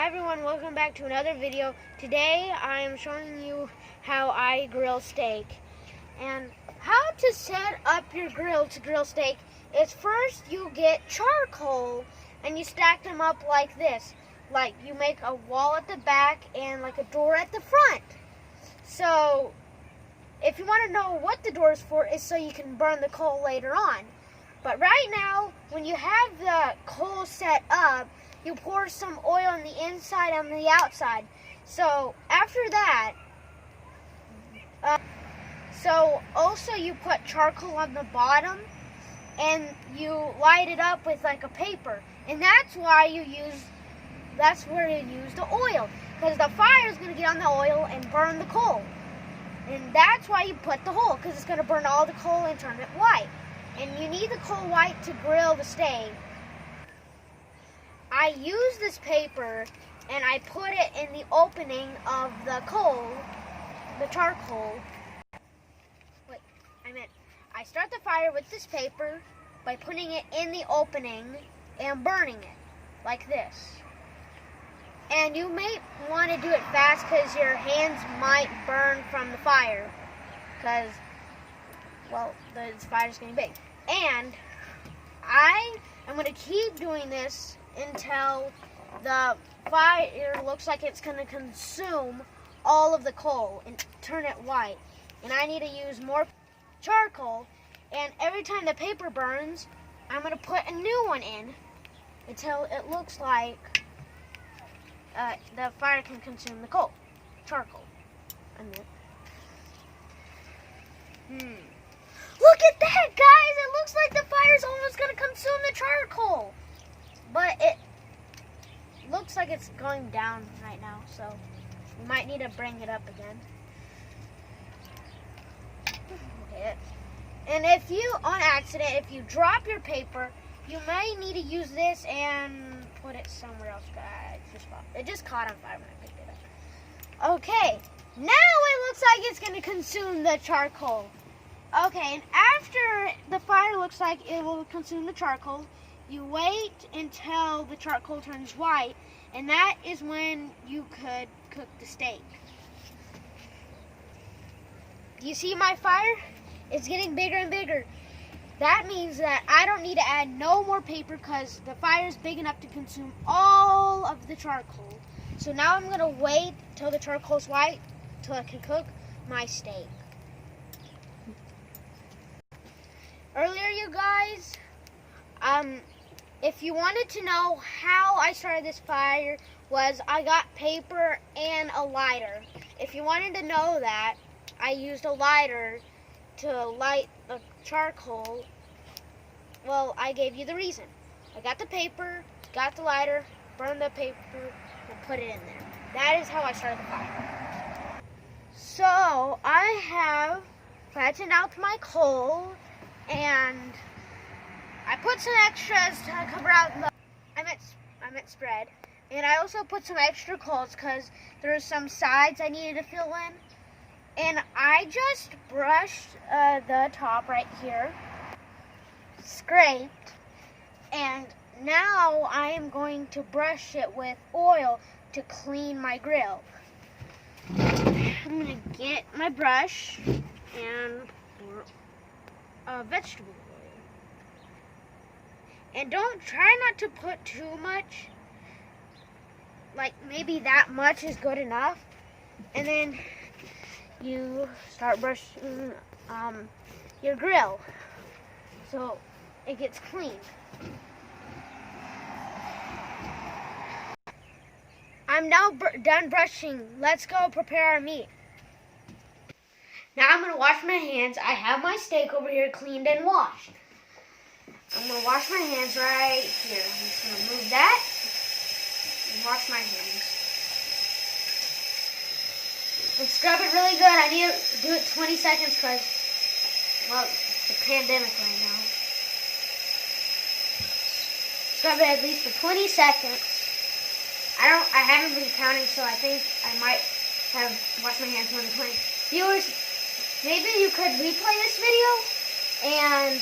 everyone, welcome back to another video. Today I am showing you how I grill steak. And how to set up your grill to grill steak is first you get charcoal and you stack them up like this. Like you make a wall at the back and like a door at the front. So if you want to know what the door is for, is so you can burn the coal later on. But right now, when you have the coal set up, you pour some oil on the inside and the outside. So after that, also you put charcoal on the bottom and you light it up with like a paper. And that's where you use the oil. Because the fire is going to get on the oil and burn the coal. And that's why you put the hole, because it's going to burn all the coal and turn it white. And you need the coal white to grill the steak. I use this paper and I put it in the opening of the coal, the charcoal. I start the fire with this paper by putting it in the opening and burning it, like this. And you may want to do it fast because your hands might burn from the fire, because, well, the fire's getting big. And I am going to keep doing this until the fire looks like it's going to consume all of the coal and turn it white. And I need to use more charcoal, and every time the paper burns, I'm going to put a new one in until it looks like the fire can consume the coal. Charcoal. Look at that, guys! It looks like the fire's almost going to consume the charcoal. But it looks like it's going down right now, so we might need to bring it up again. Okay. And if you, on accident, if you drop your paper, you may need to use this and put it somewhere else. It just caught on fire when I picked it up. Okay, now it looks like it's going to consume the charcoal. Okay, and after the fire looks like it will consume the charcoal, you wait until the charcoal turns white, and that is when you could cook the steak. Do you see my fire? It's getting bigger and bigger. That means that I don't need to add no more paper because the fire is big enough to consume all of the charcoal. So now I'm going to wait till the charcoal's white till I can cook my steak. Earlier, you guys, if you wanted to know how I started this fire, was I got paper and a lighter. If you wanted to know that, I used a lighter to light the charcoal. Well, I gave you the reason. I got the paper, got the lighter, burned the paper, and put it in there. That is how I started the fire. So, I have flattened out my coal, and I put some extras to cover out the, I meant spread. And I also put some extra coals because there were some sides I needed to fill in. And I just brushed the top right here, scraped, and now I am going to brush it with oil to clean my grill. I'm going to get my brush and pour vegetable oil. And try not to put too much, like maybe that much is good enough. And then you start brushing your grill so it gets clean. I'm now done brushing. Let's go prepare our meat. Now I'm going to wash my hands. I have my steak over here cleaned and washed. I'm going to wash my hands right here. I'm just going to move that and wash my hands. And scrub it really good. I need to do it 20 seconds because, well, it's a pandemic right now. Scrub it at least for 20 seconds. I haven't been counting, so I think I might have washed my hands more than 20. Viewers, maybe you could replay this video and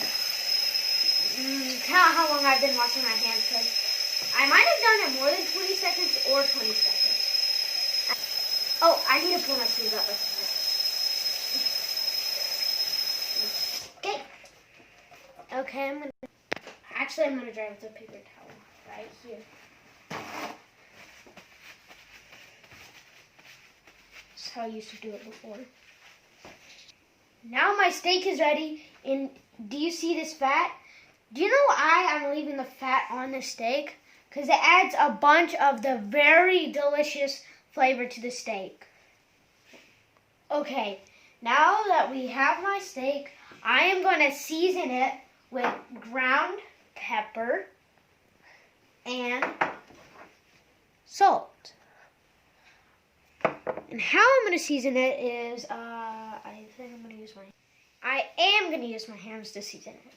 count how long I've been washing my hands, because I might have done it more than 20 seconds or or 20 seconds. Oh, I need to pull my sleeves up like this. Okay. Okay, I'm gonna dry with a paper towel right here. That's how I used to do it before. Now my steak is ready, and do you see this fat? Do you know why I'm leaving the fat on the steak? Because it adds a bunch of the very delicious flavor to the steak. Okay, now that we have my steak, I am going to season it with ground pepper and salt. And how I'm going to season it is, I think I'm going to use my hands to season it.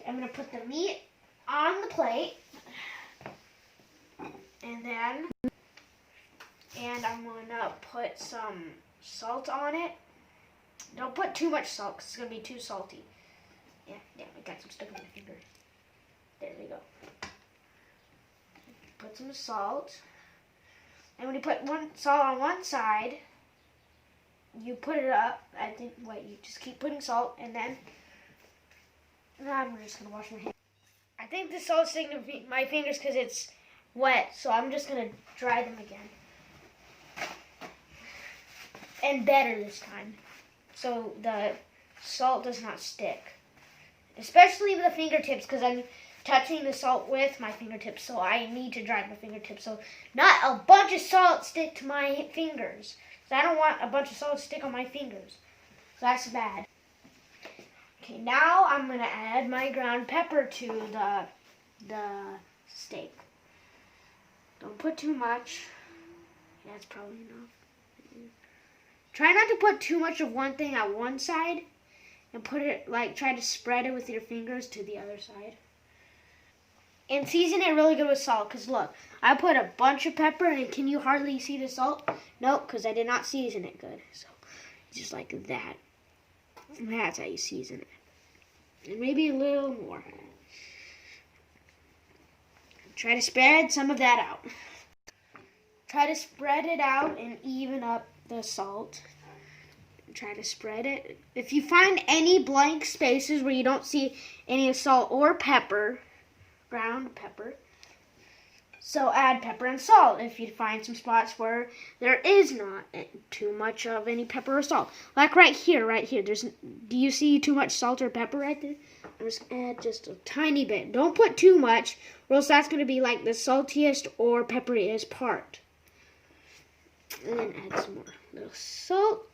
I'm going to put the meat on the plate, and I'm going to put some salt on it. Don't put too much salt because it's going to be too salty. Yeah, damn, I got some stuck on my finger. There we go. Put some salt. And when you put salt on one side, you put it up. You just keep putting salt, and then I'm just going to wash my hands. I think the salt's sticking to my fingers because it's wet, so I'm just going to dry them again. And better this time, so the salt does not stick. Especially with the fingertips, because I'm touching the salt with my fingertips, so I need to dry my fingertips. So not a bunch of salt stick to my fingers. So I don't want a bunch of salt to stick on my fingers. So that's bad. Okay, now I'm going to add my ground pepper to the steak. Don't put too much. Yeah, that's probably enough. Try not to put too much of one thing at one side, and try to spread it with your fingers to the other side. And season it really good with salt, because look, I put a bunch of pepper, and can you hardly see the salt? Nope, because I did not season it good. So, just like that. And that's how you season it. And maybe a little more. Try to spread some of that out. Try to spread it out and even up the salt. Try to spread it. If you find any blank spaces where you don't see any salt or pepper, ground pepper, so add pepper and salt. If you find some spots where there is not too much of any pepper or salt, like right here. Do you see too much salt or pepper right there? I'm just gonna add just a tiny bit. Don't put too much, or else that's gonna be like the saltiest or pepperiest part. And then add some more little salt.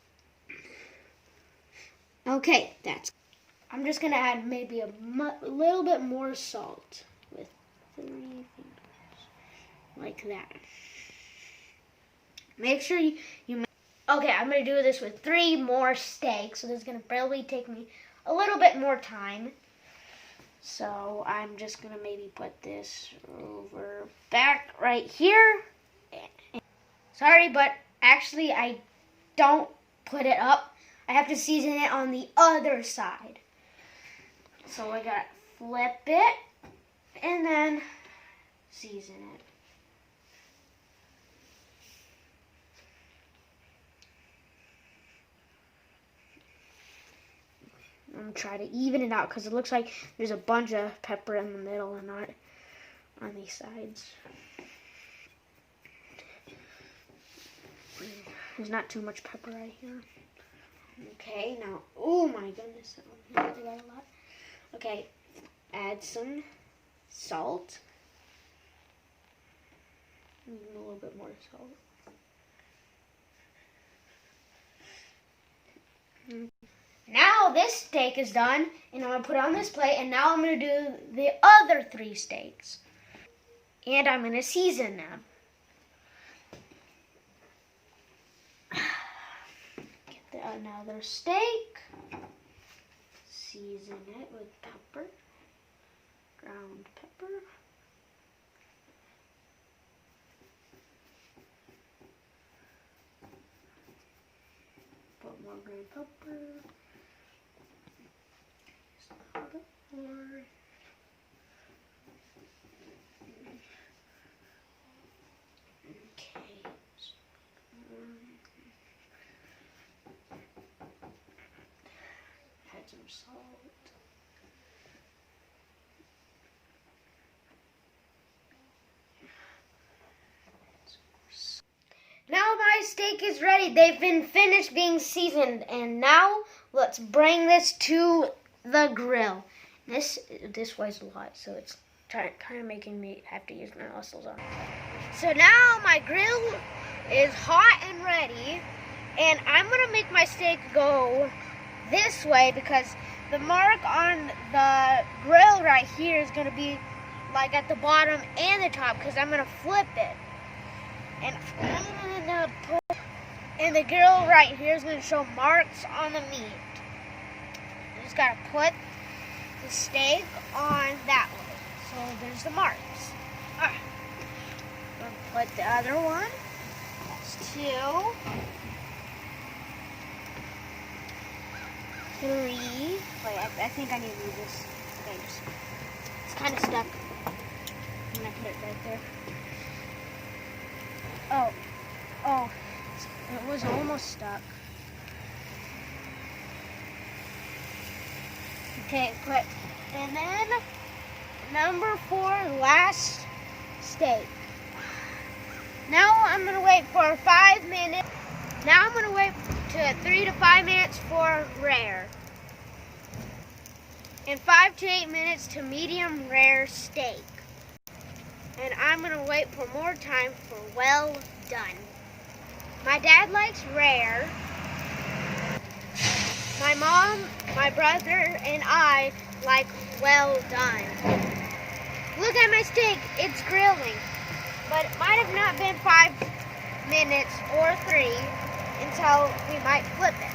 Okay, I'm just going to add maybe a little bit more salt with 3 fingers. Like that. Make sure you okay, I'm going to do this with 3 more steaks. So this is going to probably take me a little bit more time. So I'm just going to maybe put this back right here. Sorry, but actually I don't put it up. I have to season it on the other side. So I gotta flip it and then season it. I'm gonna try to even it out because it looks like there's a bunch of pepper in the middle and not on these sides. There's not too much pepper right here. Okay, now, oh my goodness, I did that a lot. Okay, add some salt. A little bit more salt. Now this steak is done, and I'm going to put it on this plate, and now I'm going to do the other 3 steaks. And I'm going to season them. Another steak, season it with pepper, ground pepper, put more ground pepper, just a little bit more. salt. Now my steak is ready. They've been finished being seasoned, and now let's bring this to the grill. This weighs a lot, so it's kind of making me have to use my muscles on it. So now my grill is hot and ready, and I'm gonna make my steak go this way because the mark on the grill right here is gonna be like at the bottom and the top because I'm gonna flip it. And the grill right here is going to show marks on the meat. You just got to put the steak on that way. So there's the marks. All right. We'll put the other one. That's 2, 3. Wait, I think I need to move this. Okay, it's kind of stuck. I'm going to put it right there. Oh, it was almost stuck. Okay, quick. And then number 4, last steak. Now I'm gonna wait for 5 minutes. Now I'm gonna wait to 3 to 5 minutes for rare. And 5 to 8 minutes to medium rare steak. And I'm gonna wait for more time for well done. My dad likes rare. My mom, my brother, and I like well done. Look at my steak, it's grilling. But it might have not been 5 minutes or 3 until we might flip it.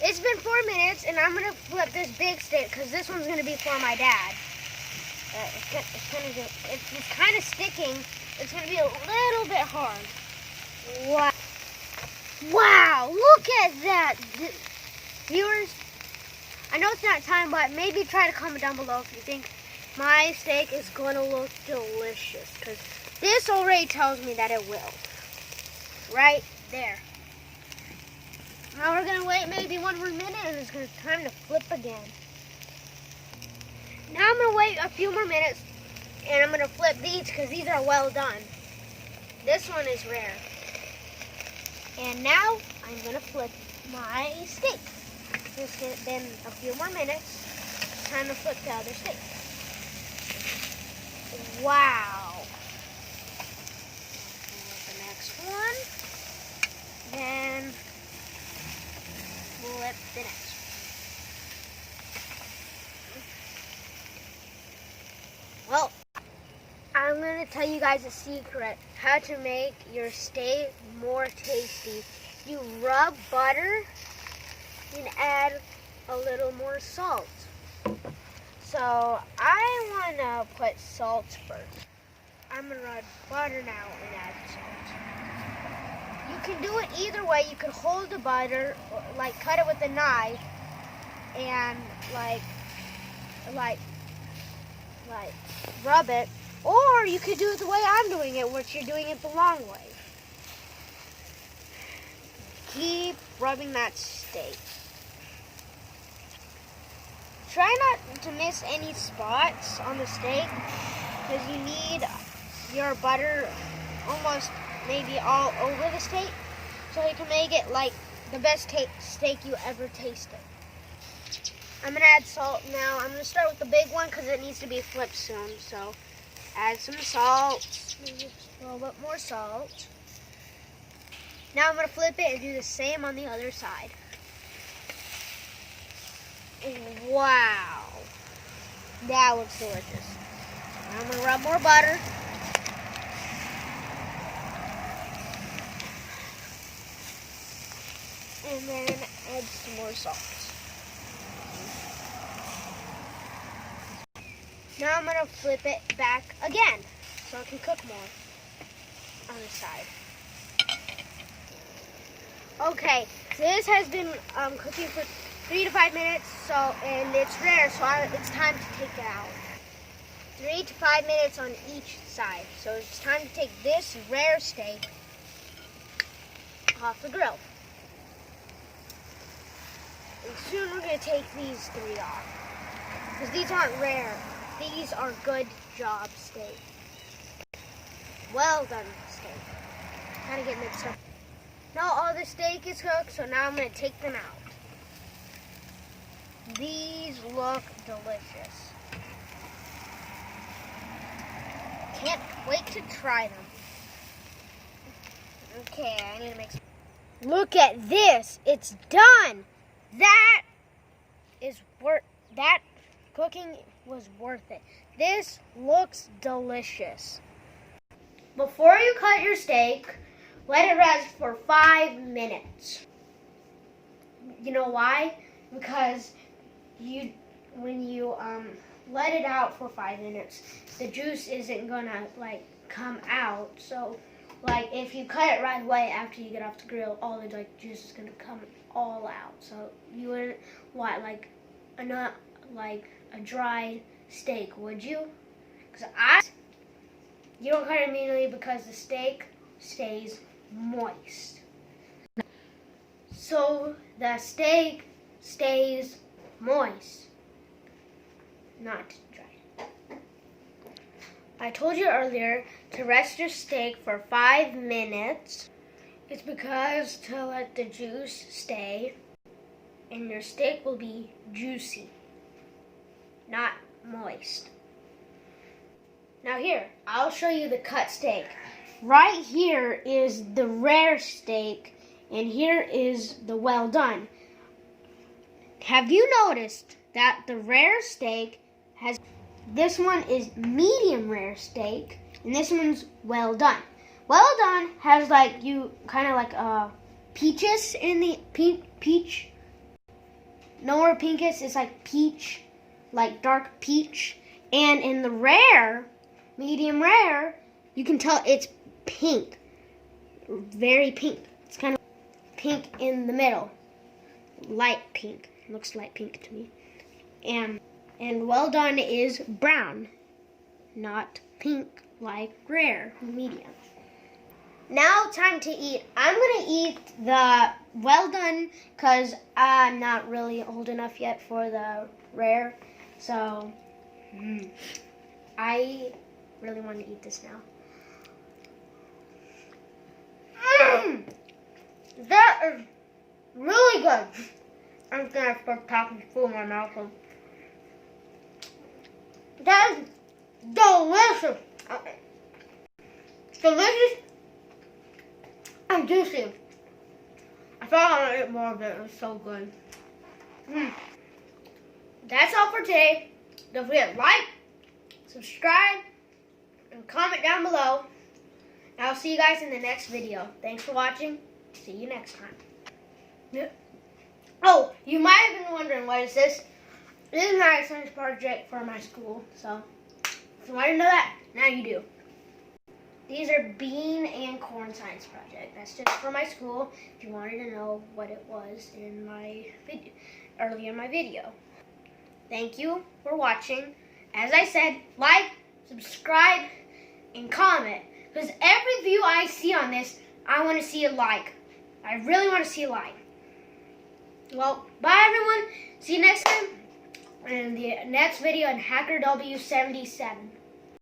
It's been 4 minutes and I'm gonna flip this big steak because this one's gonna be for my dad. It's kind of sticking. It's going to be a little bit hard. Wow, look at that. Viewers, I know it's not time, but maybe try to comment down below if you think my steak is going to look delicious. Because this already tells me that it will. Right there. Now we're going to wait maybe 1 more minute and it's going to time to flip again. Now I'm going to wait a few more minutes and I'm going to flip these because these are well done. This one is rare. And now I'm going to flip my steak. It's been a few more minutes. Time to flip the other steak. Wow. Flip the next one. Then flip the next one. Well, I'm going to tell you guys a secret how to make your steak more tasty. You rub butter and add a little more salt. So I want to put salt first. I'm going to rub butter now and add salt. You can do it either way. You can hold the butter, like cut it with a knife and like rub it, or you could do it the way I'm doing it, which you're doing it the long way. Keep rubbing that steak. Try not to miss any spots on the steak because you need your butter almost maybe all over the steak so you can make it like the best steak you ever tasted. I'm going to add salt now. I'm going to start with the big one because it needs to be flipped soon. So add some salt, maybe a little bit more salt. Now I'm going to flip it and do the same on the other side. Wow. That looks delicious. Now I'm going to rub more butter. And then add some more salt. Now I'm going to flip it back again so it can cook more on the side. Okay, this has been cooking for 3 to 5 minutes, and it's rare, so it's time to take it out. 3 to 5 minutes on each side. So it's time to take this rare steak off the grill. And soon we're going to take these 3 off. Because these aren't rare. These are good job steak. Well done steak. Kind of get mixed up. Now all the steak is cooked, so now I'm going to take them out. These look delicious. Can't wait to try them. Okay, I need to mix. Look at this. It's done. That cooking was worth it. This looks delicious. Before you cut your steak, let it rest for 5 minutes. You know why? Because when you let it out for 5 minutes, the juice isn't gonna come out. So if you cut it right away after you get off the grill, all the juice is gonna come all out. So you wouldn't want a dry steak, would you? You don't cut it immediately because the steak stays moist. So the steak stays moist, not dry. I told you earlier to rest your steak for 5 minutes. It's because to let the juice stay and your steak will be juicy, not moist. Now here, I'll show you the cut steak. Right here is the rare steak, and here is the well done. Have you noticed that the rare steak this one is medium rare steak, and this one's well done. Well done has peaches in the peach. No more pinkus, it's like peach, like dark peach. And in the rare, medium rare, you can tell it's pink, very pink. It's kind of pink in the middle, light pink. Looks light pink to me. And well done is brown, not pink like rare, medium. Now time to eat. I'm gonna eat the well done because I'm not really old enough yet for the rare. So I really want to eat this now. That is really good. I'm gonna start talking food in my mouth. That is delicious. Delicious and juicy. I thought I would eat more of it. It was so good. That's all for today. Don't forget to like, subscribe, and comment down below. And I'll see you guys in the next video. Thanks for watching. See you next time. Oh, you might have been wondering, what is this? This is my science project for my school. So, if you want to know that, now you do. These are bean and corn science project. That's just for my school. If you wanted to know what it was in my video, earlier in my video. Thank you for watching. As I said, like, subscribe, and comment. Because every view I see on this, I want to see a like. I really want to see a like. Well, bye everyone. See you next time in the next video on Hacker W77.